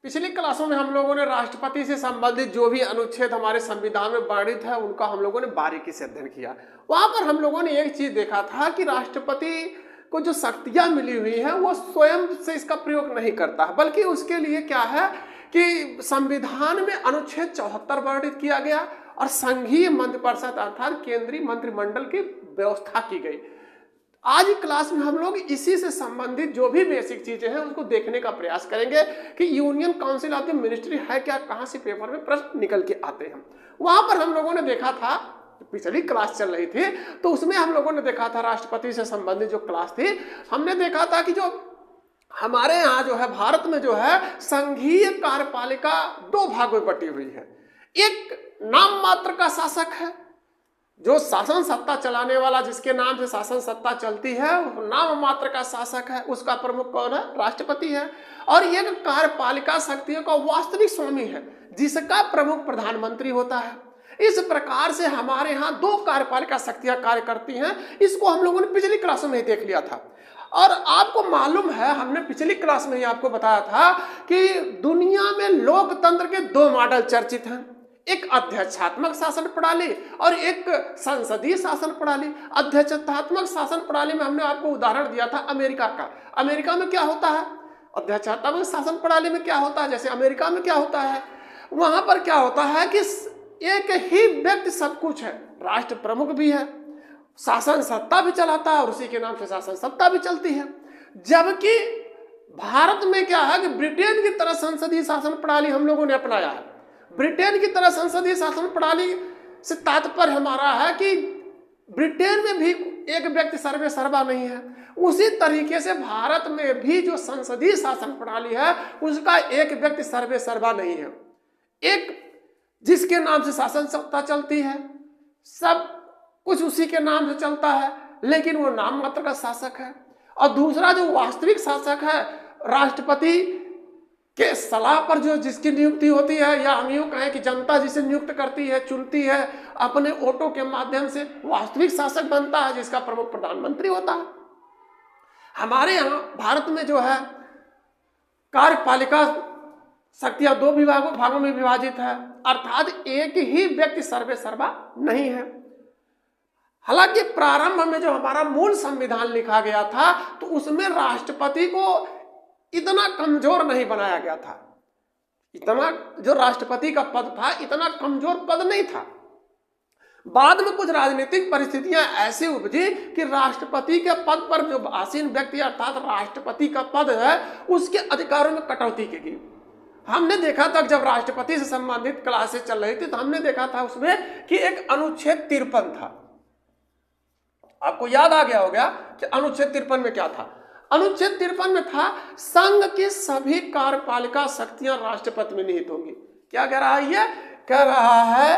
पिछली क्लासों में हम लोगों ने राष्ट्रपति से संबंधित जो भी अनुच्छेद हमारे संविधान में वर्णित है उनका हम लोगों ने बारीकी से अध्ययन किया। वहां पर हम लोगों ने एक चीज देखा था कि राष्ट्रपति को जो शक्तियां मिली हुई हैं वो स्वयं से इसका प्रयोग नहीं करता, बल्कि उसके लिए क्या है कि संविधान में अनुच्छेद 74 वर्णित किया गया और संघीय मंत्रिपरिषद अर्थात केंद्रीय मंत्रिमंडल की व्यवस्था की गई। आज की क्लास में हम लोग इसी से संबंधित जो भी बेसिक चीजें हैं उसको देखने का प्रयास करेंगे कि union council of the ministry है क्या, कहां से पेपर में प्रश्न निकल के आते हैं। वहां पर हम लोगों ने देखा था, पिछली क्लास चल रही थी तो उसमें हम लोगों ने देखा था राष्ट्रपति से संबंधित जो क्लास थी, हमने देखा था कि जो हमारे यहाँ जो है भारत में जो है संघीय कार्यपालिका दो भागों में बटी हुई है। एक नाम मात्र का शासक है, जो शासन सत्ता चलाने वाला, जिसके नाम से शासन सत्ता चलती है, नाम मात्र का शासक है, उसका प्रमुख कौन है? राष्ट्रपति है। और एक कार्यपालिका शक्तियों का वास्तविक स्वामी है, जिसका प्रमुख प्रधानमंत्री होता है। इस प्रकार से हमारे यहाँ दो कार्यपालिका शक्तियां कार्य करती हैं। इसको हम लोगों ने पिछली क्लासों में ही देख लिया था। और आपको मालूम है, हमने पिछली क्लास में ही आपको बताया था कि दुनिया में लोकतंत्र के दो मॉडल चर्चित हैं, एक अध्यक्षात्मक शासन प्रणाली और एक संसदीय शासन प्रणाली। अध्यक्षात्मक शासन प्रणाली में हमने आपको उदाहरण दिया था अमेरिका का। अमेरिका में क्या होता है? अध्यक्षात्मक शासन प्रणाली में क्या होता है? जैसे अमेरिका में क्या होता है, वहां पर क्या होता है कि एक ही व्यक्ति सब कुछ है, राष्ट्र प्रमुख भी है, शासन सत्ता भी चलाता है और उसी के नाम से शासन सत्ता भी चलती है। जबकि भारत में क्या है कि ब्रिटेन की तरह संसदीय शासन प्रणाली हम लोगों ने अपनाया है। ब्रिटेन की तरह संसदीय शासन प्रणाली से तात्पर्य हमारा है कि ब्रिटेन में भी एक व्यक्ति सर्वे सर्वा नहीं है। उसी तरीके से भारत में भी जो संसदीय शासन प्रणाली है उसका एक व्यक्ति सर्वे सर्वा नहीं है। एक जिसके नाम से शासन सत्ता चलती है, सब कुछ उसी के नाम से चलता है, लेकिन वो नाम मात्र का शासक है। और दूसरा जो वास्तविक शासक है, राष्ट्रपति के सलाह पर जो जिसकी नियुक्ति होती है, या हम यूं कहें कि जनता जिसे नियुक्त करती है, चुनती है, अपने वोटों के माध्यम से वास्तविक शासक बनता है, जिसका प्रमुख प्रधानमंत्री होता है। हमारे यहाँ भारत में जो है कार्यपालिका शक्तियां दो भागों में विभाजित है, अर्थात एक ही व्यक्ति सर्वे सर्वा नहीं है। हालांकि प्रारंभ में जो हमारा मूल संविधान लिखा गया था तो उसमें राष्ट्रपति को इतना कमजोर नहीं बनाया गया था। इतना जो राष्ट्रपति का पद था इतना कमजोर पद नहीं था। बाद में कुछ राजनीतिक परिस्थितियां ऐसी उपजी कि राष्ट्रपति के पद पर जो आसीन व्यक्ति अर्थात राष्ट्रपति का पद है उसके अधिकारों में कटौती की गई। हमने देखा था जब राष्ट्रपति से संबंधित क्लासेस चल रही थी तो हमने देखा था उसमें कि एक अनुच्छेद 53 था। आपको याद आ गया होगा कि अनुच्छेद 53 में क्या था? अनुच्छेद 53 में था संघ की सभी कार्यपालिका शक्तियां राष्ट्रपति में निहित होंगी। क्या कह रहा है ये? कह रहा है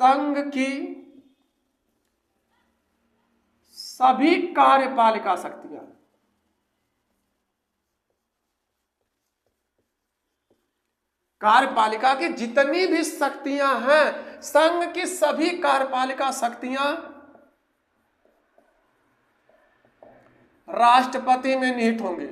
संघ की सभी कार्यपालिका शक्तियां, कार्यपालिका की जितनी भी शक्तियां हैं, संघ की सभी कार्यपालिका शक्तियां राष्ट्रपति में निहित होंगे।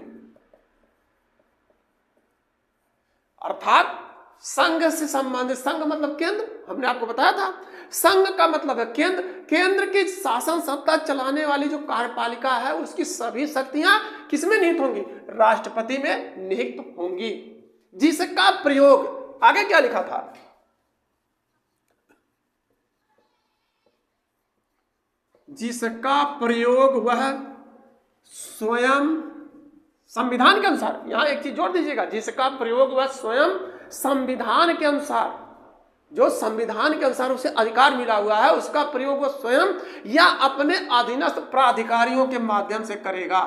अर्थात संघ से संबंधित, संघ मतलब केंद्र, हमने आपको बताया था संघ का मतलब है केंद्र। केंद्र की शासन सत्ता चलाने वाली जो कार्यपालिका है उसकी सभी शक्तियां किसमें निहित होंगी? राष्ट्रपति में निहित होंगी, जिसका प्रयोग, आगे क्या लिखा था? जिसका प्रयोग वह स्वयं संविधान के अनुसार, यहां एक चीज जोड़ दीजिएगा, जिसका प्रयोग वह स्वयं संविधान के अनुसार, जो संविधान के अनुसार उसे अधिकार मिला हुआ है उसका प्रयोग वह स्वयं या अपने अधीनस्थ प्राधिकारियों के माध्यम से करेगा।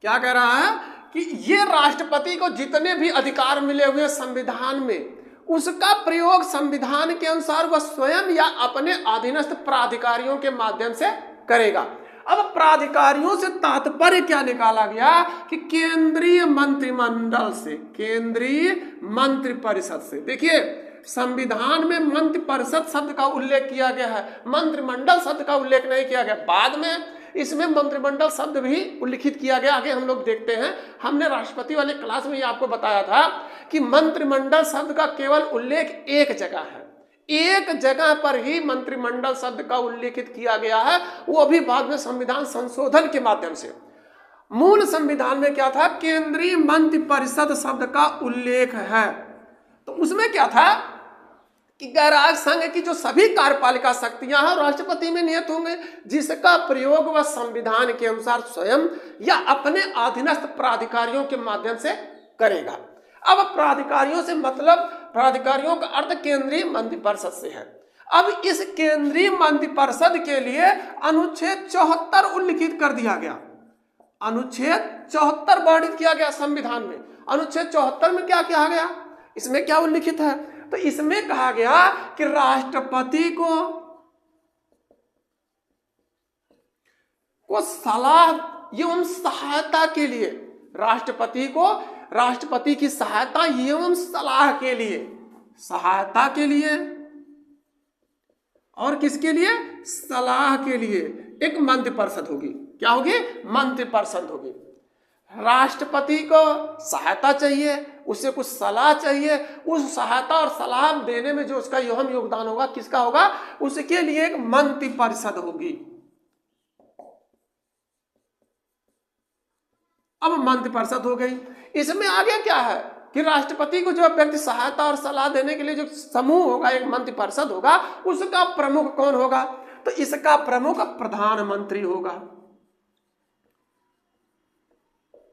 क्या कह रहा है कि ये राष्ट्रपति को जितने भी अधिकार मिले हुए संविधान में उसका प्रयोग संविधान के अनुसार वह स्वयं या अपने अधीनस्थ प्राधिकारियों के माध्यम से करेगा। अब प्राधिकारियों से तात्पर्य क्या निकाला गया कि केंद्रीय मंत्रिमंडल से, केंद्रीय मंत्रिपरिषद से। देखिए संविधान में मंत्रिपरिषद शब्द का उल्लेख किया गया है, मंत्रिमंडल शब्द का उल्लेख नहीं किया गया। बाद में इसमें मंत्रिमंडल शब्द भी उल्लिखित किया गया। आगे हम लोग देखते हैं, हमने राष्ट्रपति वाले क्लास में ये आपको बताया था कि मंत्रिमंडल शब्द का केवल उल्लेख एक जगह है, एक जगह पर ही मंत्रिमंडल शब्द का उल्लेखित किया गया है, वो भी बाद में संविधान संशोधन के माध्यम से। मूल संविधान में क्या था, केंद्रीय मंत्रिपरिषद शब्द का उल्लेख है। तो उसमें क्या था कि गैरराज्य संघ की जो सभी कार्यपालिका शक्तियां हैं राष्ट्रपति में नियत होंगे, जिसका प्रयोग वह संविधान के अनुसार स्वयं या अपने अधीनस्थ प्राधिकारियों के माध्यम से करेगा। अब प्राधिकारियों से मतलब, प्राधिकारियों का अर्थ केंद्रीय मंत्रिपरिषद से है। अब इस केंद्रीय मंत्रिपरिषद के लिए अनुच्छेद 74 उल्लिखित कर दिया गया, अनुच्छेद 74 वर्णित किया गया संविधान में। अनुच्छेद 74 में क्या कहा गया, इसमें क्या उल्लिखित है, तो इसमें कहा गया कि राष्ट्रपति को सलाह एवं सहायता के लिए, राष्ट्रपति की सहायता एवं सलाह के लिए, सहायता के लिए और किसके लिए, सलाह के लिए एक मंत्रिपरिषद होगी। क्या होगी, मंत्रिपरिषद होगी। राष्ट्रपति को सहायता चाहिए, उसे कुछ सलाह चाहिए, उस सहायता और सलाह देने में जो उसका अहम योगदान होगा, किसका होगा, उसके लिए एक मंत्रिपरिषद होगी। अब मंत्रिपरिषद हो गई। इसमें आगे क्या है कि राष्ट्रपति को जो व्यक्ति सहायता और सलाह देने के लिए जो समूह होगा, एक मंत्रिपरिषद होगा, उसका प्रमुख कौन होगा, तो इसका प्रमुख प्रधानमंत्री होगा।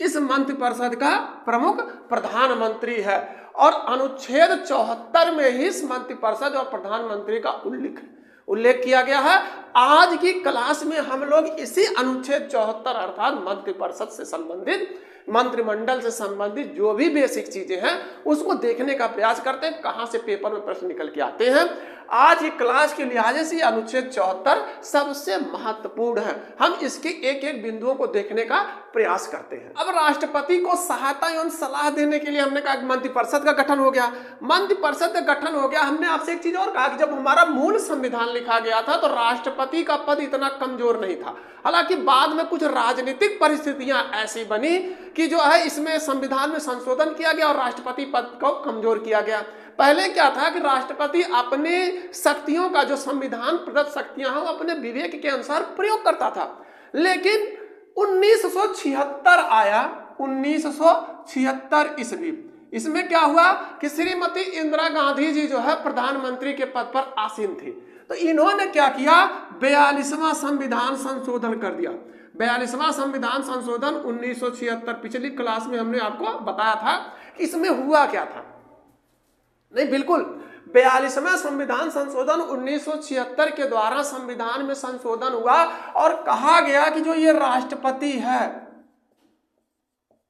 इस मंत्रिपरिषद का प्रमुख प्रधानमंत्री है और अनुच्छेद 74 में ही इस मंत्रिपरिषद और प्रधानमंत्री का उल्लेख किया गया है। आज की क्लास में हम लोग इसी अनुच्छेद 74 अर्थात मंत्रिपरिषद से संबंधित, मंत्रिमंडल से संबंधित जो भी बेसिक चीजें हैं उसको देखने का प्रयास करते हैं, कहां से पेपर में प्रश्न निकल के आते हैं। आज की क्लास के लिहाज से अनुच्छेद 74 सबसे महत्वपूर्ण है। हम इसके एक एक बिंदुओं को देखने का प्रयास करते हैं। अब राष्ट्रपति को सहायता एवं सलाह देने के लिए हमने कहा मंत्रिपरिषद का गठन हो गया। मंत्रिपरिषद का गठन हो गया। हमने आपसे एक चीज और कहा कि जब हमारा मूल संविधान लिखा गया था तो राष्ट्रपति का पद इतना कमजोर नहीं था। हालांकि बाद में कुछ राजनीतिक परिस्थितियां ऐसी बनी कि जो है इसमें संविधान में संशोधन किया गया और राष्ट्रपति पद को कमजोर किया गया। पहले क्या था कि राष्ट्रपति अपने शक्तियों का, जो संविधान प्रदत्त शक्तियां हैं, अपने विवेक के अनुसार प्रयोग करता था। लेकिन 1976 आया, 1976 ईस्वी, इसमें क्या हुआ कि श्रीमती इंदिरा गांधी जी जो है प्रधानमंत्री के पद पर आसीन थी। तो इन्होंने क्या किया, 42वां संविधान संशोधन कर दिया। 42वां संविधान संशोधन 1976, पिछली क्लास में हमने आपको बताया था कि इसमें हुआ क्या था। नहीं, बिल्कुल 42वां संविधान संशोधन 1976 के द्वारा संविधान में संशोधन हुआ और कहा गया कि जो ये राष्ट्रपति है,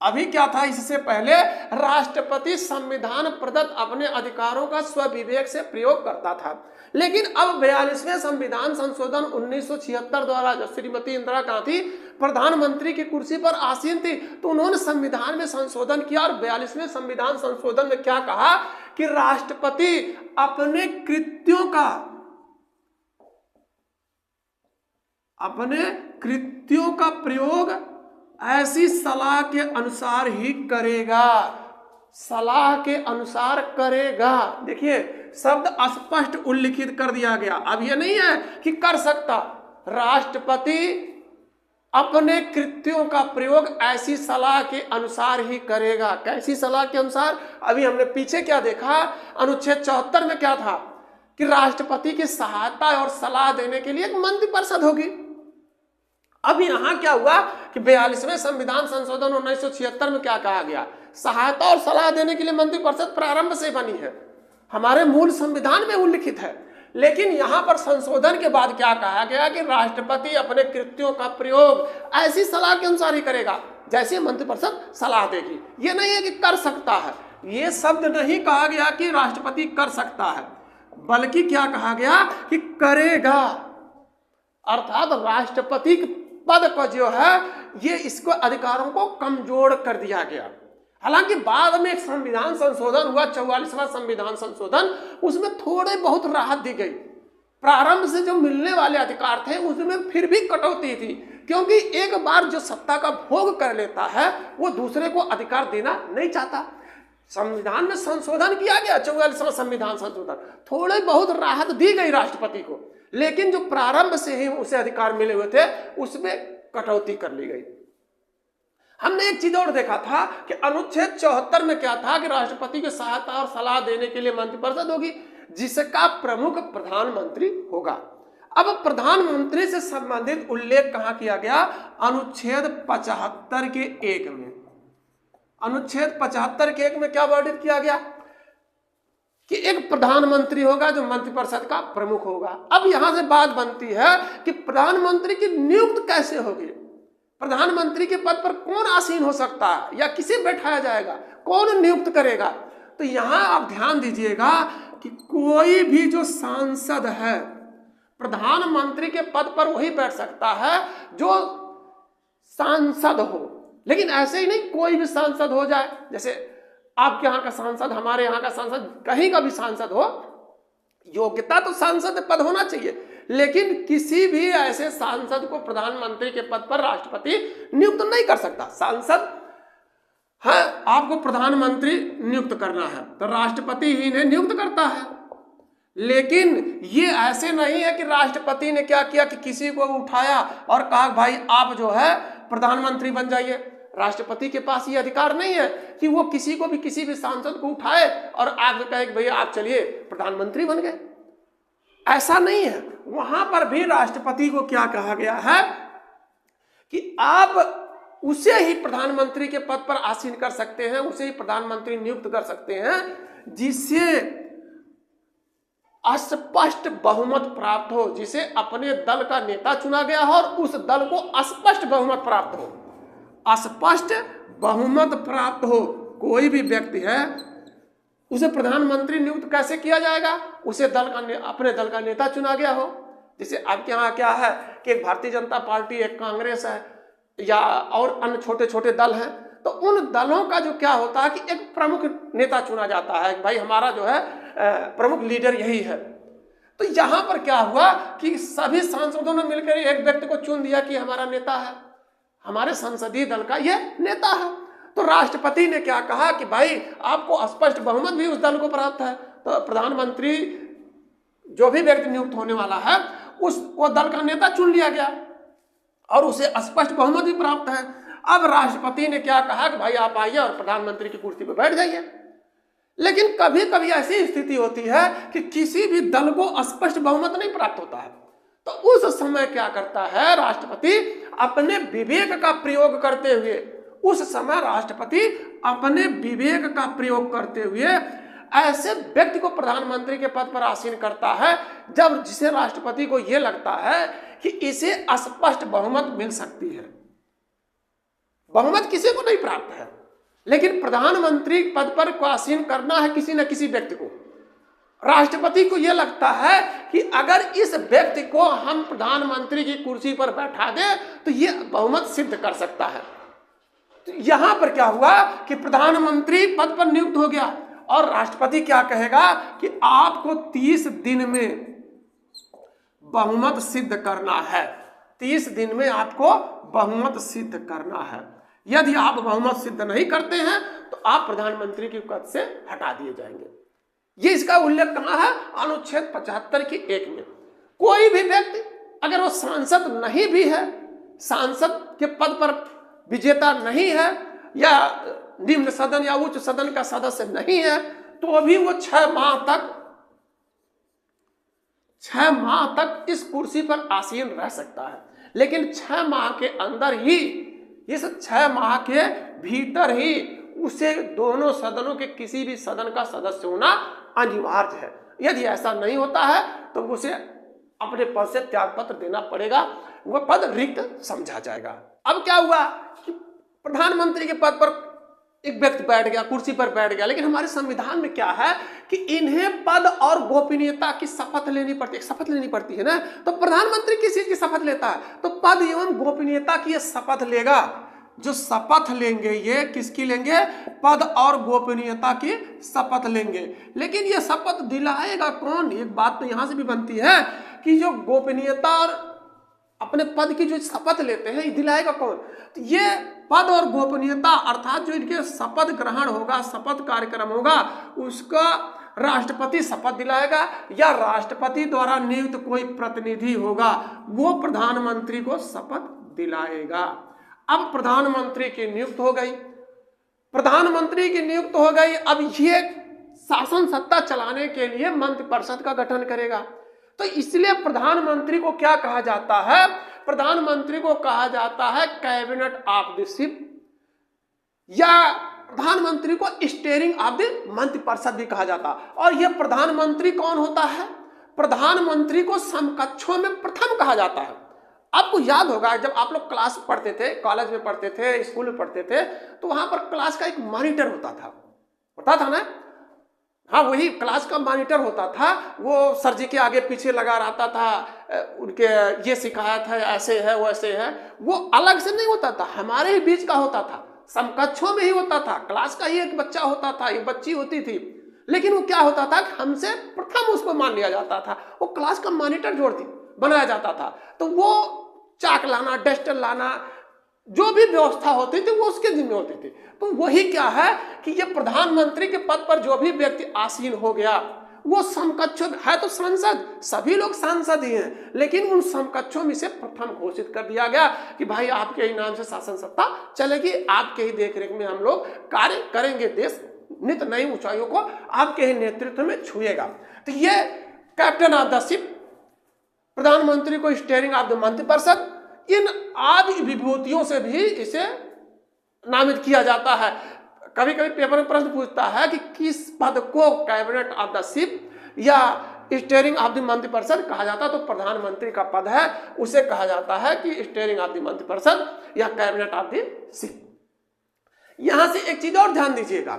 अभी क्या था, इससे पहले राष्ट्रपति संविधान प्रदत्त अपने अधिकारों का स्वविवेक से प्रयोग करता था। लेकिन अब 42वें संविधान संशोधन 1976 द्वारा जब श्रीमती इंदिरा गांधी प्रधानमंत्री की कुर्सी पर आसीन थी तो उन्होंने संविधान में संशोधन किया और 42वें संविधान संशोधन में क्या कहा कि राष्ट्रपति अपने कृत्यों का प्रयोग ऐसी सलाह के अनुसार ही करेगा, सलाह के अनुसार करेगा। देखिए शब्द स्पष्ट उल्लिखित कर दिया गया। अब यह नहीं है कि कर सकता, राष्ट्रपति अपने कृत्यों का प्रयोग ऐसी सलाह के अनुसार ही करेगा। कैसी सलाह के अनुसार, अभी हमने पीछे क्या देखा, अनुच्छेद 74 में क्या था कि राष्ट्रपति की सहायता और सलाह देने के लिए एक मंत्रिपरिषद होगी। अब यहां क्या हुआ कि 42वें संविधान संशोधन 1976 में क्या कहा गया, सहायता और सलाह देने के लिए मंत्रिपरिषद प्रारंभ से बनी है, हमारे मूल संविधान में उल्लिखित है। लेकिन यहां पर संशोधन के बाद क्या कहा गया कि राष्ट्रपति अपने कृत्यों का प्रयोग ऐसी सलाह के अनुसार ही करेगा जैसे मंत्रिपरिषद सलाह देगी। यह नहीं है कि कर सकता है, यह शब्द नहीं कहा गया कि राष्ट्रपति कर सकता है, बल्कि क्या कहा गया कि करेगा। अर्थात राष्ट्रपति पद को जो है ये इसको अधिकारों को कमजोर कर दिया गया। हालांकि बाद में एक संविधान संशोधन हुआ, 44वां संविधान संशोधन, उसमें थोड़े बहुत राहत दी गई। प्रारंभ से जो मिलने वाले अधिकार थे उसमें फिर भी कटौती थी, क्योंकि एक बार जो सत्ता का भोग कर लेता है वो दूसरे को अधिकार देना नहीं चाहता। संविधान में संशोधन किया गया, 44वां संविधान संशोधन, थोड़ी बहुत राहत दी गई राष्ट्रपति को, लेकिन जो प्रारंभ से ही उसे अधिकार मिले हुए थे उसमें कटौती कर ली गई। हमने एक चीज और देखा था कि अनुच्छेद 74 में क्या था कि राष्ट्रपति की सहायता और सलाह देने के लिए मंत्रिपरिषद होगी, जिसका प्रमुख प्रधानमंत्री होगा। अब प्रधानमंत्री से संबंधित उल्लेख कहां किया गया? अनुच्छेद 75 के 1 में। अनुच्छेद 75 के 1 में क्या वर्णित किया गया कि एक प्रधानमंत्री होगा जो मंत्रिपरिषद का प्रमुख होगा। अब यहां से बात बनती है कि प्रधानमंत्री की नियुक्त कैसे होगी, प्रधानमंत्री के पद पर कौन आसीन हो सकता है या किसे बैठाया जाएगा, कौन नियुक्त करेगा? तो यहां आप ध्यान दीजिएगा कि कोई भी जो सांसद है प्रधानमंत्री के पद पर वही बैठ सकता है जो सांसद हो, लेकिन ऐसे ही नहीं कोई भी सांसद हो जाए, जैसे आपके यहाँ का सांसद, हमारे यहाँ का सांसद, कहीं का भी सांसद हो, योग्यता तो सांसद पद होना चाहिए, लेकिन किसी भी ऐसे सांसद को प्रधानमंत्री के पद पर राष्ट्रपति नियुक्त नहीं कर सकता। सांसद है, आपको प्रधानमंत्री नियुक्त करना है तो राष्ट्रपति ही इन्हें नियुक्त करता है, लेकिन ये ऐसे नहीं है कि राष्ट्रपति ने क्या किया कि किसी को उठाया और कहा भाई आप जो है प्रधानमंत्री बन जाइए। राष्ट्रपति के पास ये अधिकार नहीं है कि वो किसी को भी, किसी भी सांसद को उठाए और आप कहे कि भैया आप चलिए प्रधानमंत्री बन गए, ऐसा नहीं है। वहां पर भी राष्ट्रपति को क्या कहा गया है कि आप उसे ही प्रधानमंत्री के पद पर आसीन कर सकते हैं, उसे ही प्रधानमंत्री नियुक्त कर सकते हैं जिससे स्पष्ट बहुमत प्राप्त हो, जिसे अपने दल का नेता चुना गया हो और उस दल को स्पष्ट बहुमत प्राप्त हो। स्पष्ट बहुमत प्राप्त हो, कोई भी व्यक्ति है उसे प्रधानमंत्री नियुक्त कैसे किया जाएगा? उसे दल का, अपने दल का नेता चुना गया हो। जैसे आपके यहाँ क्या है कि एक भारतीय जनता पार्टी, एक कांग्रेस है या और अन्य छोटे छोटे दल हैं, तो उन दलों का जो क्या होता है कि एक प्रमुख नेता चुना जाता है, भाई हमारा जो है प्रमुख लीडर यही है। तो यहां पर क्या हुआ कि सभी सांसदों ने मिलकर एक व्यक्ति को चुन दिया कि हमारा नेता है, हमारे संसदीय दल का यह नेता है। तो राष्ट्रपति ने क्या कहा कि भाई आपको स्पष्ट बहुमत भी उस दल को प्राप्त है, तो प्रधानमंत्री जो भी व्यक्ति नियुक्त होने वाला है वो दल का नेता चुन लिया गया और उसे स्पष्ट बहुमत भी प्राप्त है। अब राष्ट्रपति ने क्या कहा कि भाई आप आइए और प्रधानमंत्री की कुर्सी पर बैठ जाइए। लेकिन कभी कभी ऐसी स्थिति होती है कि किसी भी दल को स्पष्ट बहुमत नहीं प्राप्त होता है, तो उस समय क्या करता है राष्ट्रपति? अपने विवेक का प्रयोग करते हुए, उस समय राष्ट्रपति अपने विवेक का प्रयोग करते हुए ऐसे व्यक्ति को प्रधानमंत्री के पद पर आसीन करता है जब जिसे राष्ट्रपति को यह लगता है कि इसे स्पष्ट बहुमत मिल सकती है। बहुमत किसी को नहीं प्राप्त है, लेकिन प्रधानमंत्री पद पर को आसीन करना है किसी न किसी व्यक्ति को। राष्ट्रपति को यह लगता है कि अगर इस व्यक्ति को हम प्रधानमंत्री की कुर्सी पर बैठा दें तो यह बहुमत सिद्ध कर सकता है। तो यहां पर क्या हुआ कि प्रधानमंत्री पद पर नियुक्त हो गया और राष्ट्रपति क्या कहेगा कि आपको 30 दिन में बहुमत सिद्ध करना है, 30 दिन में आपको बहुमत सिद्ध करना है। यदि आप बहुमत सिद्ध नहीं करते हैं तो आप प्रधानमंत्री के पद से हटा दिए जाएंगे। ये इसका उल्लेख कहां है? अनुच्छेद 75 के 1 में। कोई भी व्यक्ति अगर वो सांसद नहीं भी है, सांसद के पद पर विजेता नहीं है या निम्न सदन या उच्च सदन का सदस्य नहीं है, तो भी वो 6 माह तक इस कुर्सी पर आसीन रह सकता है। लेकिन 6 माह के अंदर ही, इस 6 माह के भीतर ही उसे दोनों सदनों के किसी भी सदन का सदस्य होना अनिवार्य है। यदि ऐसा नहीं होता है तो उसे अपने पद से त्यागपत्र देना पड़ेगा, वह पद रिक्त समझा जाएगा। अब क्या हुआ कि प्रधानमंत्री के पद पर एक व्यक्ति बैठ गया, कुर्सी पर बैठ गया, लेकिन हमारे संविधान में क्या है कि इन्हें पद और गोपनीयता की शपथ लेनी पड़ती है। शपथ लेनी पड़ती है ना, तो प्रधानमंत्री किस चीज की शपथ लेता है? तो पद एवं गोपनीयता की शपथ लेगा। जो शपथ लेंगे ये किसकी लेंगे? पद और गोपनीयता की शपथ लेंगे। लेकिन ये शपथ दिलाएगा कौन? एक बात तो यहां से भी बनती है कि जो गोपनीयता और अपने पद की जो शपथ लेते हैं, ये दिलाएगा कौन? तो ये पद और गोपनीयता अर्थात जो इनके शपथ ग्रहण होगा, शपथ कार्यक्रम होगा, उसका राष्ट्रपति शपथ दिलाएगा या राष्ट्रपति द्वारा नियुक्त कोई प्रतिनिधि होगा वो प्रधानमंत्री को शपथ दिलाएगा। अब प्रधानमंत्री की नियुक्त हो गई, प्रधानमंत्री की नियुक्त हो गई, अब ये शासन सत्ता चलाने के लिए मंत्रिपरिषद का गठन करेगा। तो इसलिए प्रधानमंत्री को क्या कहा जाता है? प्रधानमंत्री को कहा जाता है कैबिनेट ऑफ द शिप, या प्रधानमंत्री को स्टीयरिंग ऑफ द मंत्रिपरिषद भी कहा जाता है। और यह प्रधानमंत्री कौन होता है? प्रधानमंत्री को समकक्षों में प्रथम कहा जाता है। आपको याद होगा जब आप लोग क्लास पढ़ते थे, कॉलेज में पढ़ते थे, स्कूल में पढ़ते थे, तो वहां पर क्लास का एक मॉनिटर होता था ना? हाँ, वही क्लास का मॉनिटर होता था। वो सर जी के आगे पीछे लगा रहता था, उनके ये शिकायत है, ऐसे है, वैसे है। वो अलग से नहीं होता था, हमारे ही बीच का होता था, समकक्षों में ही होता था। क्लास का ही एक बच्चा होता था, एक बच्ची होती थी, लेकिन वो क्या होता था कि हमसे प्रथम उसको मान लिया जाता था। वो क्लास का मॉनिटर बनाया जाता था। तो वो चाक लाना, डस्टर लाना, जो भी व्यवस्था होती थी वो उसके जिम्मे होती थी। तो वही क्या है कि ये प्रधानमंत्री के पद पर जो भी व्यक्ति आसीन हो गया वो समकक्ष है। तो सांसद, सभी लोग सांसद ही हैं, लेकिन उन समकक्षों में से प्रथम घोषित कर दिया गया कि भाई आपके ही नाम से शासन सत्ता चलेगी, आपके ही देखरेख में हम लोग कार्य करेंगे, देश नित नई ऊंचाइयों को आपके ही नेतृत्व में छुएगा। तो ये कैप्टन ऑफ द शिप, प्रधानमंत्री को स्टीयरिंग ऑफ द मंत्रिपरिषद, इन आदि विभूतियों से भी इसे नामित किया जाता है। कभी कभी पेपर में प्रश्न पूछता है कि किस पद को कैबिनेट ऑफ द शिप या स्टीयरिंग ऑफ द मंत्रिपरिषद कहा जाता है? तो प्रधानमंत्री का पद है, उसे कहा जाता है कि स्टीयरिंग ऑफ द मंत्रिपरिषद या कैबिनेट ऑफ द शिप। यहां से एक चीज और ध्यान दीजिएगा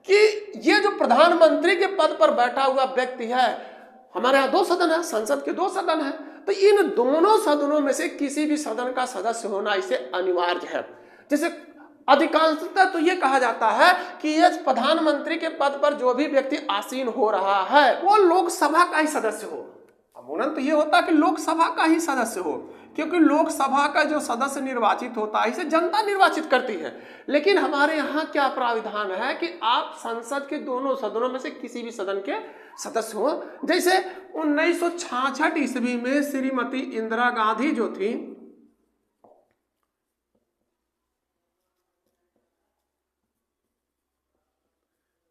कि ये जो प्रधानमंत्री के पद पर बैठा हुआ व्यक्ति है, हमारे यहाँ 2 सदन है, संसद के 2 सदन है, तो इन दोनों सदनों में से किसी भी सदन का सदस्य होना इसे अनिवार्य है। जैसे अधिकांशतः तो ये कहा जाता है कि ये प्रधानमंत्री के पद पर जो भी व्यक्ति आसीन हो रहा है वो लोकसभा का ही सदस्य हो। अमूमन तो ये होता है कि लोकसभा का ही सदस्य हो, क्योंकि लोकसभा का जो सदस्य निर्वाचित होता है इसे जनता निर्वाचित करती है। लेकिन हमारे यहाँ क्या प्राविधान है कि आप संसद के दोनों सदनों में से किसी भी सदन के सदस्य हो। जैसे 1966 ईस्वी में श्रीमती इंदिरा गांधी जो थी,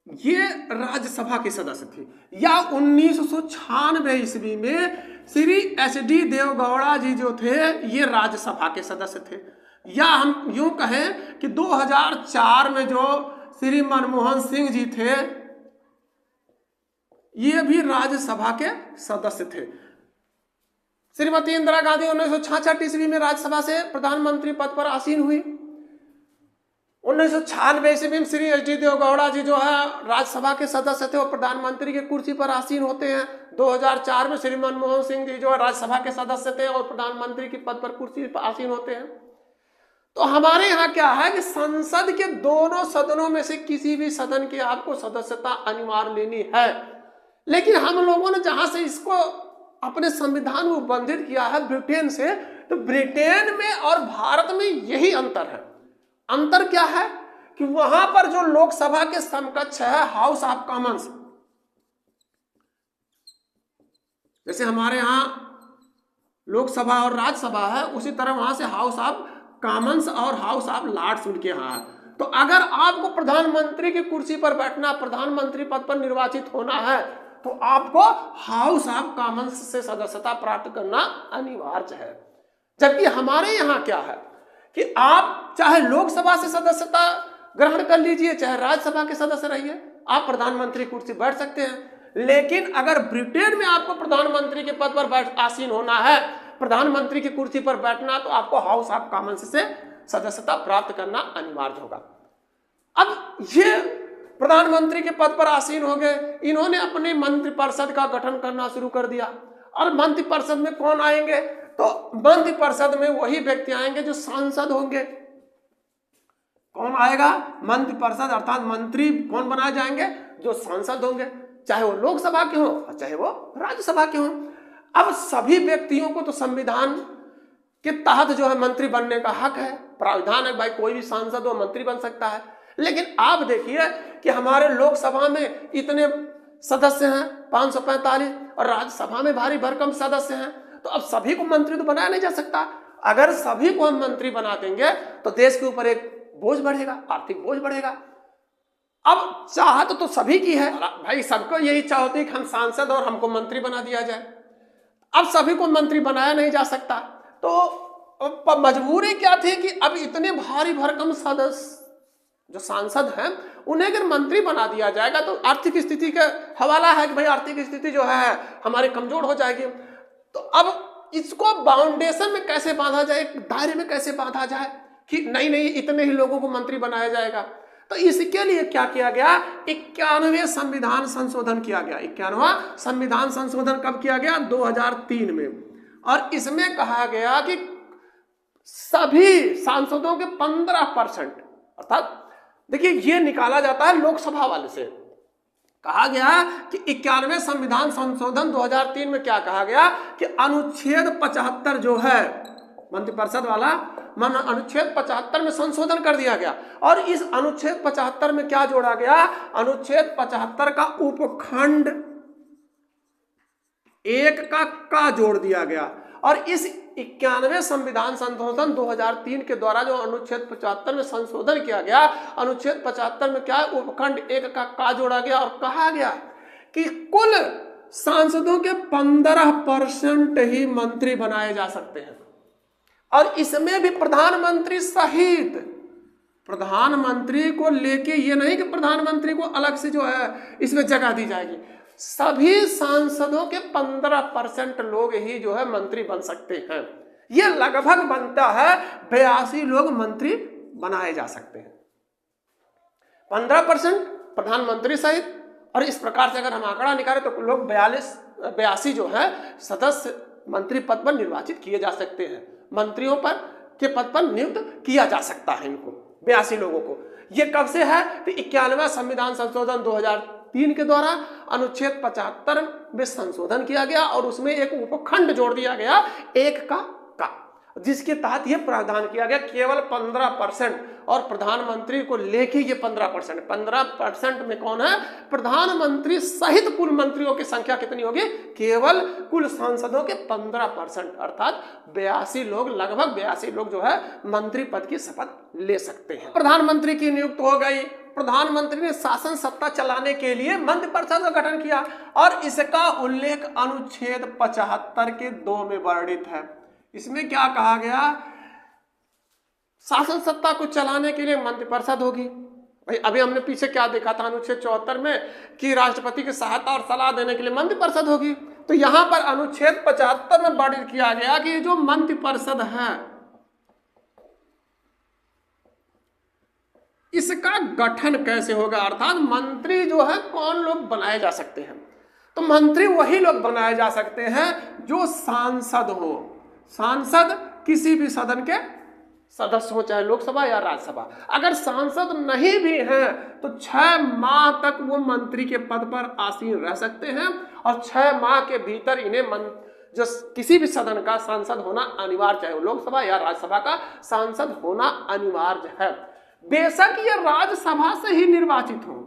ये राज्यसभा के सदस्य थे, या 1996 ईस्वी में श्री HD देवगौड़ा जी जो थे ये राज्यसभा के सदस्य थे, या हम यूं कहें कि 2004 में जो श्री मनमोहन सिंह जी थे ये भी राज्यसभा के सदस्य थे। श्रीमती इंदिरा गांधी 1966 ईस्वी में राज्यसभा से प्रधानमंत्री पद पर आसीन हुई। 1996 ईस्वी में श्री HD देवगौड़ा जी जो है राज्यसभा के सदस्य थे, वो प्रधानमंत्री के कुर्सी पर आसीन होते हैं। 2004 में श्री मनमोहन सिंह जी जो है राज्यसभा के सदस्य थे और प्रधानमंत्री के पद पर कुर्सी पर आसीन होते हैं। तो हमारे यहाँ क्या है कि संसद के दोनों सदनों में से किसी भी सदन की आपको सदस्यता अनिवार्य लेनी है। लेकिन हम लोगों ने जहां से इसको अपने संविधान में उपबंधित किया है ब्रिटेन से, तो ब्रिटेन में और भारत में यही अंतर है। अंतर क्या है कि वहां पर जो लोकसभा के समकक्ष है हाउस ऑफ कॉमन्स, जैसे हमारे यहां लोकसभा और राज्यसभा है, उसी तरह वहां से हाउस ऑफ कॉमन्स और हाउस ऑफ लॉर्ड्स उनके यहाँ है। तो अगर आपको प्रधानमंत्री की कुर्सी पर बैठना, प्रधानमंत्री पद पर निर्वाचित होना है, तो आपको हाउस ऑफ कॉमन्स से सदस्यता प्राप्त करना अनिवार्य है। जबकि हमारे यहाँ क्या है कि आप चाहे लोकसभा से सदस्यता ग्रहण कर लीजिए, चाहे राज्यसभा के सदस्य रहिए, आप प्रधानमंत्री कुर्सी बैठ सकते हैं। लेकिन अगर ब्रिटेन में आपको प्रधानमंत्री के पद पर आसीन होना है, प्रधानमंत्री की कुर्सी पर बैठना, तो आपको हाउस ऑफ कॉमन्स से सदस्यता प्राप्त करना अनिवार्य होगा। अब ये प्रधानमंत्री के पद पर आसीन हो गए, इन्होंने अपने मंत्रिपरिषद का गठन करना शुरू कर दिया। और मंत्रिपरिषद में कौन आएंगे? तो मंत्रिपरिषद में वही व्यक्ति आएंगे जो सांसद होंगे। कौन आएगा? मंत्रिपरिषद अर्थात मंत्री कौन बनाए जाएंगे? जो सांसद होंगे, चाहे वो लोकसभा के हो और चाहे वो राज्यसभा के हो। अब सभी व्यक्तियों को तो संविधान के तहत जो है मंत्री बनने का हक है, प्रावधान है, भाई कोई भी सांसद हो मंत्री बन सकता है। लेकिन आप देखिए कि हमारे लोकसभा में इतने सदस्य हैं 545 और राज्यसभा में भारी भरकम सदस्य हैं, तो अब सभी को मंत्री तो बनाया नहीं जा सकता। अगर सभी को हम मंत्री बना देंगे तो देश के ऊपर एक बोझ बढ़ेगा, आर्थिक बोझ बढ़ेगा। अब चाहत तो सभी की है भाई, सबको यही चाह होती है कि हम सांसद और हमको मंत्री बना दिया जाए। अब सभी को मंत्री बनाया नहीं जा सकता, तो मजबूरी क्या थी कि अब इतने भारी भरकम सदस्य जो सांसद हैं उन्हें अगर मंत्री बना दिया जाएगा तो आर्थिक स्थिति का हवाला है कि भाई आर्थिक स्थिति जो है हमारी कमजोर हो जाएगी। तो अब इसको बाउंडेशन में कैसे बांधा जाए, दायरे में कैसे बांधा जाए कि नहीं नहीं इतने ही लोगों को मंत्री बनाया जाएगा। तो इसके लिए क्या किया गया, 91वें संविधान संशोधन किया गया। 91वां संविधान संशोधन कब किया गया, 2003 में। और इसमें कहा गया कि सभी सांसदों के 15%, अर्थात देखिए ये निकाला जाता है लोकसभा वाले से। कहा गया कि 91वें संविधान संशोधन 2003 में क्या कहा गया कि अनुच्छेद 75 जो है मंत्रिपरिषद वाला, अनुच्छेद 75 में संशोधन कर दिया गया। और इस अनुच्छेद 75 में क्या जोड़ा गया, अनुच्छेद 75 का उपखंड 1 का जोड़ दिया गया। और इस 91वें संविधान संशोधन 2003 के द्वारा जो अनुच्छेद 75 में संशोधन किया गया, अनुच्छेद 75 में क्या है, उपखंड 1 का जोड़ा गया और कहा गया कि कुल सांसदों के 15% ही मंत्री बनाए जा सकते हैं। और इसमें भी प्रधानमंत्री सहित, प्रधानमंत्री को लेके ये नहीं कि प्रधानमंत्री को अलग से जो है इसमें जगह दी जाएगी, सभी सांसदों के 15% लोग ही जो है मंत्री बन सकते हैं। ये लगभग बनता है 82 लोग मंत्री बनाए जा सकते हैं, 15% प्रधानमंत्री सहित। और इस प्रकार से अगर हम आंकड़ा निकालें तो लोग 82 जो है सदस्य मंत्री पद पर निर्वाचित किए जा सकते हैं, मंत्रियों पर के पद पर नियुक्त किया जा सकता है इनको 82 लोगों को। ये कब से है, तो 91वां संविधान संशोधन 2003 के द्वारा अनुच्छेद 75 में संशोधन किया गया और उसमें एक उपखंड जोड़ दिया गया 1 का, जिसके तहत यह प्रावधान किया गया केवल 15%। और प्रधानमंत्री को लेके ये 15% में कौन है, प्रधानमंत्री सहित कुल मंत्रियों की संख्या कितनी होगी, केवल कुल सांसदों के 15%, अर्थात 82 लोग, लगभग 82 लोग जो है मंत्री पद की शपथ ले सकते हैं। प्रधानमंत्री की नियुक्त हो गई, प्रधानमंत्री ने शासन सत्ता चलाने के लिए मंत्रिपरिषद का गठन किया और इसका उल्लेख अनुच्छेद 75 के 2 में वर्णित है। इसमें क्या कहा गया, शासन सत्ता को चलाने के लिए मंत्रिपरिषद होगी। भाई अभी हमने पीछे क्या देखा था अनुच्छेद 74 में कि राष्ट्रपति की सहायता और सलाह देने के लिए मंत्रिपरिषद होगी। तो यहां पर अनुच्छेद 75 में वर्णित किया गया कि जो मंत्रिपरिषद है इसका गठन कैसे होगा, अर्थात मंत्री जो है कौन लोग बनाए जा सकते हैं। तो मंत्री वही लोग बनाए जा सकते हैं जो सांसद हो। सांसद किसी भी सदन के सदस्य हो, चाहे लोकसभा या राज्यसभा। अगर सांसद नहीं भी हैं तो 6 माह तक वो मंत्री के पद पर आसीन रह सकते हैं और 6 माह के भीतर इन्हें जो किसी भी सदन का सांसद होना अनिवार्य, चाहे लोकसभा या राज्यसभा का सांसद होना अनिवार्य है। बेशक ये राज्यसभा से ही निर्वाचित हो,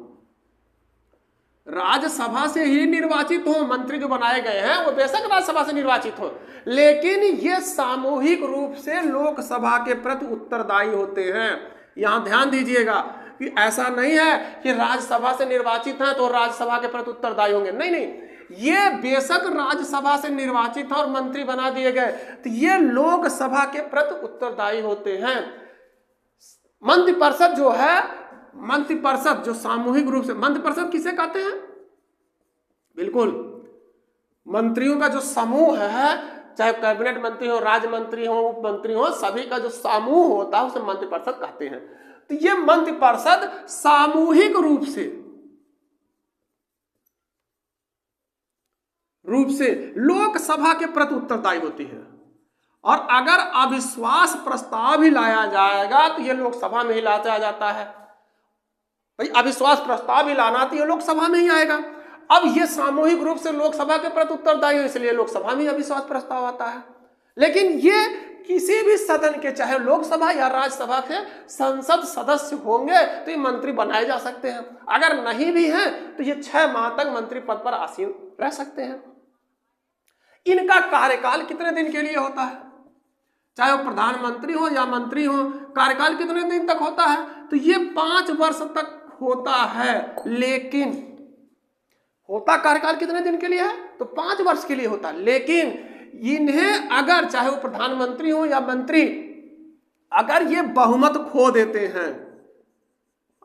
राज्यसभा से ही निर्वाचित हो, मंत्री जो बनाए गए हैं वो बेशक राज्यसभा से निर्वाचित हो, लेकिन ये सामूहिक रूप से लोकसभा के प्रति उत्तरदायी होते हैं। यहां ध्यान दीजिएगा कि ऐसा नहीं है कि राज्यसभा से निर्वाचित हैं तो राज्यसभा के प्रति उत्तरदायी होंगे, नहीं नहीं, ये बेशक राज्यसभा से निर्वाचित और मंत्री बना दिए गए तो ये लोकसभा के प्रति उत्तरदायी होते हैं। मंत्रिपरिषद जो है, मंत्रिपरिषद जो सामूहिक रूप से, मंत्रिपरिषद किसे कहते हैं, बिल्कुल मंत्रियों का जो समूह है, चाहे कैबिनेट मंत्री हो, राज्य मंत्री हो, उप मंत्री हो, सभी का जो समूह होता है उसे मंत्रिपरिषद कहते हैं। तो ये मंत्रिपरिषद सामूहिक रूप से लोकसभा के प्रति उत्तरदायी होती है। और अगर अविश्वास प्रस्ताव भी लाया जाएगा तो ये लोकसभा में ही लाया जाता है। भाई अविश्वास प्रस्ताव भी लाना तो ये लोकसभा में ही आएगा। अब ये सामूहिक रूप से लोकसभा के प्रति उत्तरदायी है, इसलिए लोकसभा में अविश्वास प्रस्ताव आता है। लेकिन ये किसी भी सदन के, चाहे लोकसभा या राज्यसभा के संसद सदस्य होंगे तो ये मंत्री बनाए जा सकते हैं। अगर नहीं भी हैं तो ये 6 माह तक मंत्री पद पर आसीन रह सकते हैं। इनका कार्यकाल कितने दिन के लिए होता है? चाहे वो प्रधानमंत्री हो या मंत्री हो, कार्यकाल कितने दिन तक होता है? तो ये 5 वर्ष तक होता है। लेकिन होता कार्यकाल कितने दिन के लिए है? तो 5 वर्ष के लिए होता है। लेकिन इन्हें अगर, चाहे वो प्रधानमंत्री हो या मंत्री, अगर ये बहुमत खो देते हैं,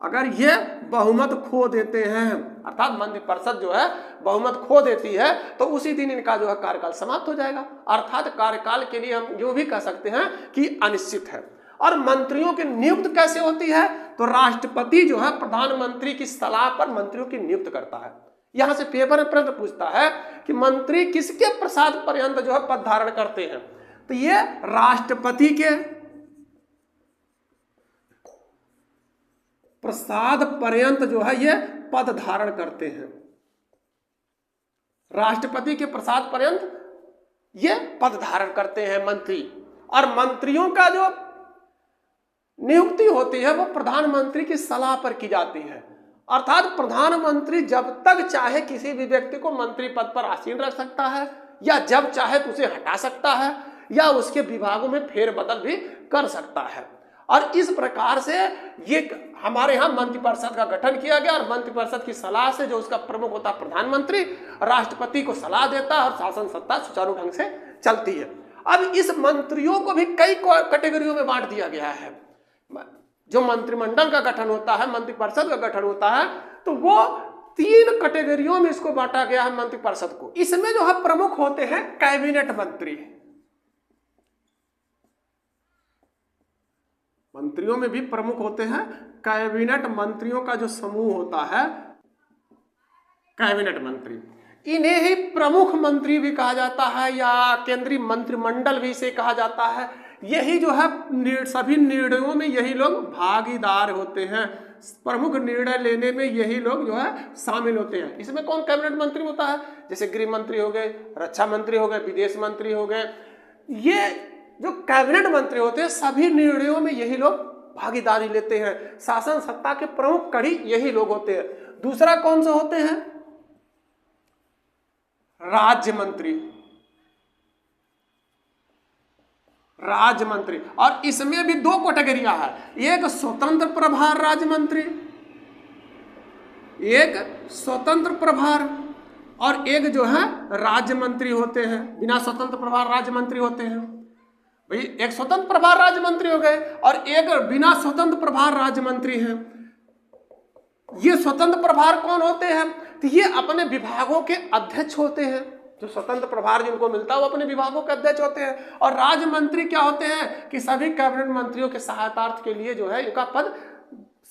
अगर ये बहुमत खो देते हैं, अर्थात मंत्रिपरिषद जो है बहुमत खो देती है, तो उसी दिन इनका जो है कार्यकाल समाप्त हो जाएगा। अर्थात कार्यकाल के लिए हम जो भी कह सकते हैं कि अनिश्चित है। और मंत्रियों की नियुक्ति कैसे होती है? तो राष्ट्रपति जो है प्रधानमंत्री की सलाह पर मंत्रियों की नियुक्ति करता है। यहां से पेपर में प्रश्न पूछता है कि मंत्री किसके प्रसाद पर्यंत जो है पद धारण करते हैं? तो ये राष्ट्रपति के प्रसाद पर्यंत जो है ये पद धारण करते हैं। राष्ट्रपति के प्रसाद पर्यंत ये पद धारण करते हैं मंत्री। और मंत्रियों का जो नियुक्ति होती है वो प्रधानमंत्री की सलाह पर की जाती है। अर्थात प्रधानमंत्री जब तक चाहे किसी भी व्यक्ति को मंत्री पद पर आसीन रख सकता है, या जब चाहे तो उसे हटा सकता है, या उसके विभागों में फेरबदल भी कर सकता है। और इस प्रकार से ये हमारे यहाँ मंत्रिपरिषद का गठन किया गया। और मंत्रिपरिषद की सलाह से जो उसका प्रमुख होता है प्रधानमंत्री, राष्ट्रपति को सलाह देता है और शासन सत्ता सुचारू ढंग से चलती है। अब इस मंत्रियों को भी कई कैटेगरियों में बांट दिया गया है। जो मंत्रिमंडल का गठन होता है, मंत्रिपरिषद का गठन होता है, तो वो 3 कैटेगरियों में इसको बांटा गया है मंत्रिपरिषद को। इसमें जो है प्रमुख होते हैं कैबिनेट मंत्री। मंत्रियों में भी प्रमुख होते हैं कैबिनेट मंत्रियों का जो समूह होता है, कैबिनेट मंत्री। इन्हें ही प्रमुख मंत्री भी कहा जाता है, या केंद्रीय मंत्रिमंडल भी इसे कहा जाता है। यही जो है सभी निर्णयों में यही लोग भागीदार होते हैं। प्रमुख निर्णय लेने में यही लोग जो है शामिल होते हैं। इसमें कौन कैबिनेट मंत्री होता है? जैसे गृह मंत्री हो गए, रक्षा मंत्री हो गए, विदेश मंत्री हो गए। ये जो कैबिनेट मंत्री होते हैं सभी निर्णयों में यही लोग भागीदारी लेते हैं। शासन सत्ता के प्रमुख कड़ी यही लोग होते हैं। दूसरा कौन सा होते हैं? राज्य मंत्री। राज्य मंत्री, और इसमें भी 2 कैटेगरियां हैं। एक स्वतंत्र प्रभार राज्य मंत्री, एक स्वतंत्र प्रभार, और एक जो है राज्य मंत्री होते हैं, बिना स्वतंत्र प्रभार राज्य मंत्री होते हैं। भाई एक स्वतंत्र प्रभार राज्य मंत्री हो गए और एक बिना स्वतंत्र प्रभार राज्य मंत्री हैं। ये स्वतंत्र प्रभार कौन होते हैं? तो ये अपने विभागों के अध्यक्ष होते हैं। जो स्वतंत्र प्रभार जिनको मिलता है वो अपने विभागों के अध्यक्ष होते हैं। और राज्य मंत्री क्या होते हैं कि सभी कैबिनेट मंत्रियों के सहायतार्थ के लिए जो है इनका पद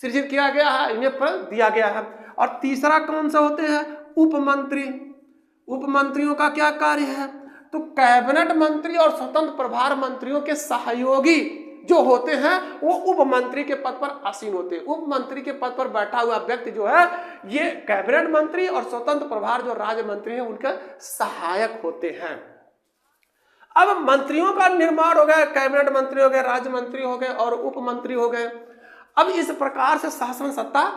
सृजित किया गया है, इन्हें पद दिया गया है। और तीसरा कौन सा होते हैं? उप मंत्री। उप मंत्रियों का क्या कार्य है? तो कैबिनेट मंत्री और स्वतंत्र प्रभार मंत्रियों के सहयोगी जो होते हैं वो उप मंत्री के पद पर आसीन होते हैं। उप मंत्री के पद पर बैठा हुआ व्यक्ति जो है ये कैबिनेट मंत्री और स्वतंत्र प्रभार जो राज्य मंत्री हैं उनके सहायक होते हैं। अब मंत्रियों का निर्माण हो गया, कैबिनेट मंत्री हो गए, राज्य मंत्री हो गए और उप मंत्री हो गए। अब इस प्रकार से शासन सत्ता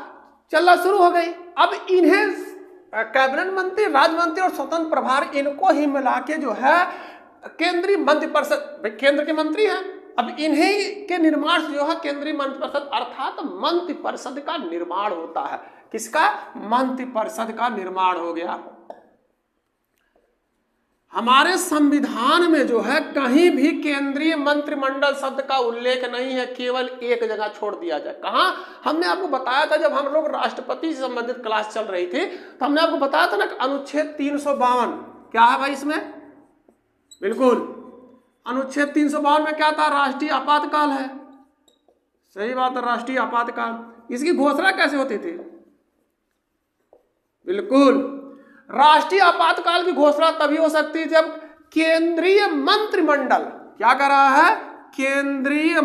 चलना शुरू हो गई। अब इन्हें कैबिनेट मंत्री, राज्य मंत्री और स्वतंत्र प्रभार इनको ही मिला के जो है केंद्रीय मंत्रिपरिषद, केंद्र के मंत्री हैं। अब इन्हीं के निर्माण से जो है केंद्रीय मंत्रिपरिषद अर्थात मंत्रिपरिषद का निर्माण होता है। किसका? मंत्रिपरिषद का निर्माण हो गया। हमारे संविधान में जो है कहीं भी केंद्रीय मंत्रिमंडल शब्द का उल्लेख नहीं है, केवल एक जगह छोड़ दिया जाए। कहां? हमने आपको बताया था जब हम लोग राष्ट्रपति से संबंधित क्लास चल रही थी तो हमने आपको बताया था ना अनुच्छेद 352 क्या है भाई इसमें? बिल्कुल अनुच्छेद 352 में क्या था? राष्ट्रीय आपातकाल है। सही बात है, राष्ट्रीय आपातकाल। इसकी घोषणा कैसे होती थी? बिल्कुल, राष्ट्रीय आपातकाल की घोषणा तभी हो सकती है जब केंद्रीय मंत्रिमंडल, क्या कर रहा है? केंद्रीय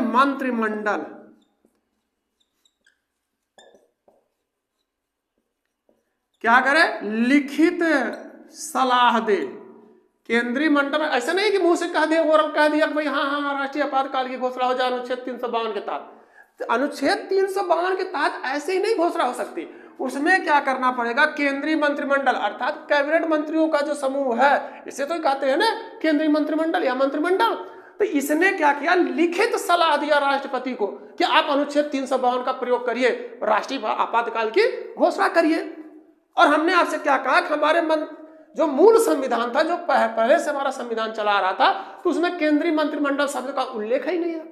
क्या करे, लिखित सलाह दे केंद्रीय मंडल में। ऐसा नहीं कि मुंह से कह दिया और कह दिया कि भाई हाँ हाँ राष्ट्रीय आपातकाल की घोषणा हो जाए अनुच्छेद 352 के तहत। अनुच्छेद 352 के तहत ऐसे ही नहीं घोषणा हो सकती, उसमें क्या करना पड़ेगा, केंद्रीय मंत्रिमंडल अर्थात कैबिनेट मंत्रियों का जो समूह है, इसे तो कहते हैं ना केंद्रीय मंत्रिमंडल या मंत्रिमंडल। तो इसने क्या किया, लिखित सलाह दिया राष्ट्रपति को कि आप अनुच्छेद 352 का प्रयोग करिए, राष्ट्रीय आपातकाल की घोषणा करिए। और हमने आपसे क्या कहा कि हमारे जो मूल संविधान था, जो पहले से हमारा संविधान चला आ रहा था, तो उसमें केंद्रीय मंत्रिमंडल शब्द का उल्लेख ही नहीं है।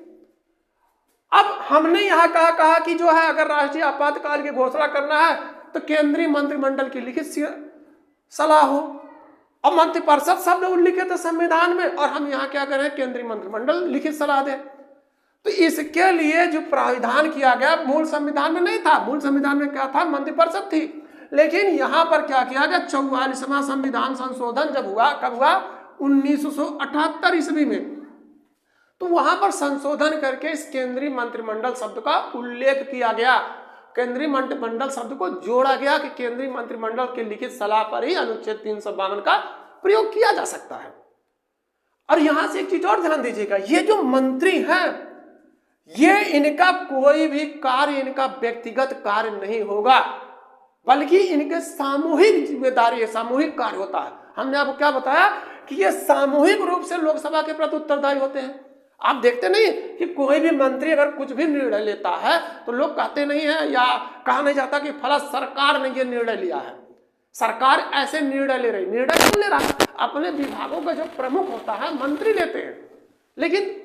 अब हमने यहां कहा कि जो है अगर राष्ट्रीय आपातकाल की घोषणा करना है तो केंद्रीय मंत्रिमंडल की लिखित सलाह हो, और मंत्रिपरिषद शब्द उल्लिखित है संविधान में, और हम यहाँ क्या करें, केंद्रीय मंत्रिमंडल लिखित सलाह दे। तो इसके लिए जो प्राविधान किया गया मूल संविधान में नहीं था। मूल संविधान में क्या था, मंत्रिपरिषद थी। लेकिन यहाँ पर क्या किया गया, 44वां संविधान संशोधन जब हुआ, कब हुआ, 1978 ईस्वी में, तो वहां पर संशोधन करके इस केंद्रीय मंत्रिमंडल शब्द का उल्लेख किया गया, केंद्रीय मंत्रिमंडल शब्द को जोड़ा गया कि केंद्रीय मंत्रिमंडल की लिखित सलाह पर ही अनुच्छेद 352 का प्रयोग किया जा सकता है। और यहां से एक चीज और ध्यान दीजिएगा, ये जो मंत्री हैं, ये इनका कोई भी कार्य इनका व्यक्तिगत कार्य नहीं होगा, बल्कि इनके सामूहिक जिम्मेदारी, सामूहिक कार्य होता है। हमने आपको क्या बताया कि ये सामूहिक रूप से लोकसभा के प्रति उत्तरदायी होते हैं। आप देखते नहीं कि कोई भी मंत्री अगर कुछ भी निर्णय लेता है तो लोग कहते नहीं है या कहा नहीं जाता कि फला सरकार ने ये निर्णय लिया है, सरकार ऐसे निर्णय ले रही। निर्णय कौन ले रहा है, अपने विभागों का जो प्रमुख होता है मंत्री लेते हैं। लेकिन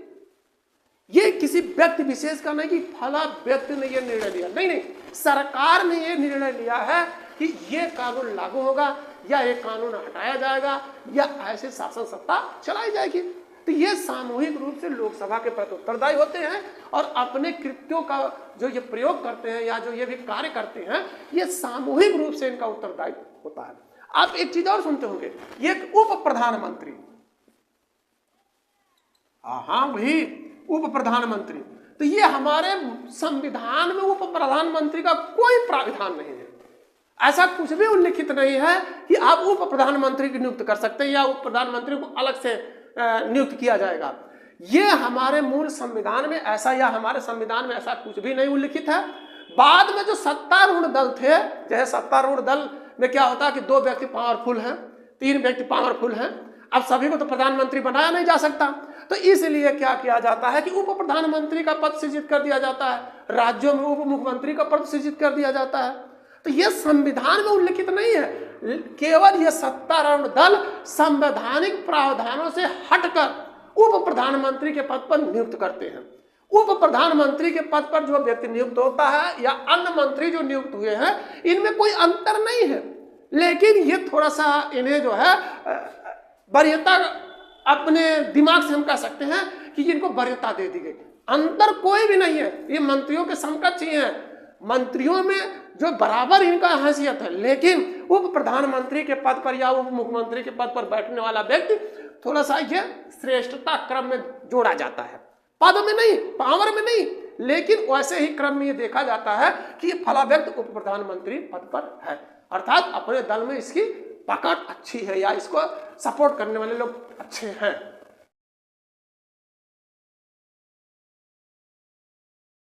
ये किसी व्यक्ति विशेष का नहीं कि फला व्यक्ति ने ये निर्णय लिया, नहीं नहीं, सरकार ने ये निर्णय लिया है कि ये कानून लागू होगा या ये कानून हटाया जाएगा या ऐसे शासन सत्ता चलाई जाएगी। तो ये सामूहिक रूप से लोकसभा के प्रति उत्तरदायी होते हैं और अपने कृत्यों का जो ये प्रयोग करते हैं या जो ये भी कार्य करते हैं, ये सामूहिक रूप से इनका उत्तरदायी होता है। आप एक चीज और सुनते होंगे, ये उप प्रधानमंत्री, हाँ भाई उप प्रधानमंत्री, तो ये हमारे संविधान में उप प्रधानमंत्री का कोई प्राविधान नहीं है। ऐसा कुछ भी उल्लिखित नहीं है कि आप उप प्रधानमंत्री की नियुक्त कर सकते हैं या उप प्रधानमंत्री को अलग से नियुक्त किया जाएगा। ये हमारे मूल संविधान में ऐसा, या हमारे संविधान में ऐसा कुछ भी नहीं उल्लिखित है। बाद में जो सत्तारूढ़ दल थे, जैसे सत्तारूढ़ दल में क्या होता है कि 2 व्यक्ति पावरफुल हैं, 3 व्यक्ति पावरफुल हैं, अब सभी को तो प्रधानमंत्री बनाया नहीं जा सकता, तो इसलिए क्या किया जाता है कि उप प्रधानमंत्री का पद सृजित कर दिया जाता है, राज्यों में उप मुख्यमंत्री का पद सृजित कर दिया जाता है। तो यह संविधान में उल्लिखित नहीं है, केवल यह सत्तारूढ़ दल संवैधानिक प्रावधानों से हटकर उप प्रधानमंत्री के पद पर नियुक्त करते हैं। उप प्रधानमंत्री के पद पर जो व्यक्ति नियुक्त होता है या अन्य मंत्री जो नियुक्त हुए हैं, इनमें कोई अंतर नहीं है, लेकिन ये थोड़ा सा इन्हें जो है वरीयता, अपने दिमाग से हम कह सकते हैं कि इनको वरीयता दे दी गई। अंतर कोई भी नहीं है, ये मंत्रियों के समकक्ष ही हैं, मंत्रियों में जो बराबर इनका हैसियत है, लेकिन उप प्रधानमंत्री के पद पर या उप मुख्यमंत्री के पद पर बैठने वाला व्यक्ति थोड़ा सा ये श्रेष्ठता क्रम में जोड़ा जाता है, पद में नहीं, पावर में नहीं, लेकिन वैसे ही क्रम में ये देखा जाता है कि ये फला व्यक्ति उप प्रधानमंत्री पद पर है, अर्थात अपने दल में इसकी पकड़ अच्छी है या इसको सपोर्ट करने वाले लोग अच्छे हैं।